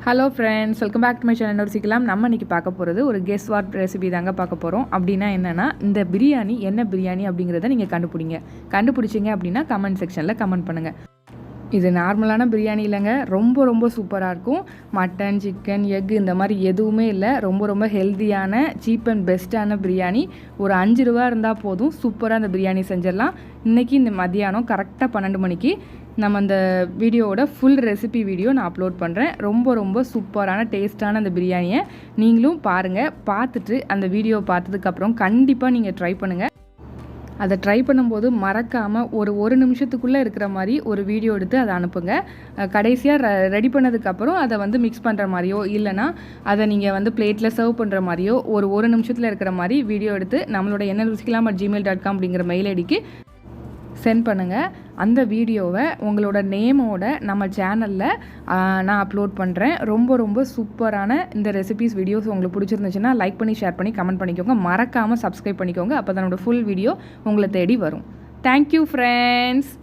Hello friends, welcome back to my channel ருசிக்கலாம். நம்ம இன்றைக்கி பார்க்க போகிறது ஒரு கெஸ் வாட் ரெசிபி தாங்க பார்க்க போகிறோம். அப்படின்னா என்னென்னா, இந்த பிரியாணி என்ன பிரியாணி அப்படிங்கிறத நீங்கள் கண்டுபிடிச்சிங்க அப்படின்னா கமெண்ட் செக்ஷனில் கமெண்ட் பண்ணுங்கள். இது நார்மலான பிரியாணி இல்லைங்க, ரொம்ப ரொம்ப சூப்பராக இருக்கும். மட்டன், சிக்கன், எக் இந்த மாதிரி எதுவுமே இல்லை. ரொம்ப ஹெல்த்தியான, சீப் அண்ட் பெஸ்ட்டான பிரியாணி. ஒரு 5 ரூபா இருந்தால் போதும், சூப்பராக அந்த பிரியாணி செஞ்சிடலாம். இன்றைக்கி இந்த மதியானம் கரெக்டாக 12 மணிக்கு நம்ம அந்த வீடியோவோட ஃபுல் ரெசிபி வீடியோ நான் அப்லோட் பண்ணுறேன். ரொம்ப சூப்பரான டேஸ்ட்டான அந்த பிரியாணியை நீங்களும் பாருங்கள். பார்த்துட்டு அந்த வீடியோ பார்த்ததுக்கப்புறம் கண்டிப்பாக நீங்கள் ட்ரை பண்ணுங்கள். அதை ட்ரை பண்ணும்போது மறக்காமல் ஒரு நிமிஷத்துக்குள்ளே இருக்கிற மாதிரி ஒரு வீடியோ எடுத்து அதை அனுப்புங்க. கடைசியாக ரெடி பண்ணதுக்கப்புறம் அதை மிக்ஸ் பண்ணுற மாதிரியோ இல்லைனா அதை நீங்கள் பிளேட்டில் சர்வ் பண்ணுற மாதிரியோ ஒரு நிமிஷத்தில் இருக்கிற மாதிரி வீடியோ எடுத்து நம்மளோட enna@gmail.com அப்படிங்கிற மெயில் ஐடிக்கு சென்ட் பண்ணுங்கள். அந்த வீடியோவை உங்களோட நேமோட நம்ம சேனலில் நான் அப்லோட் பண்ணுறேன். ரொம்ப சூப்பரான இந்த ரெசிபிஸ் வீடியோஸ் உங்களுக்கு பிடிச்சிருந்துச்சுன்னா லைக் பண்ணி, ஷேர் பண்ணி, கமெண்ட் பண்ணிக்கோங்க. மறக்காமல் சப்ஸ்கிரைப் பண்ணிக்கோங்க. அப்போ தான் என்னோடய ஃபுல் வீடியோ உங்களை தேடி வரும். Thank you friends.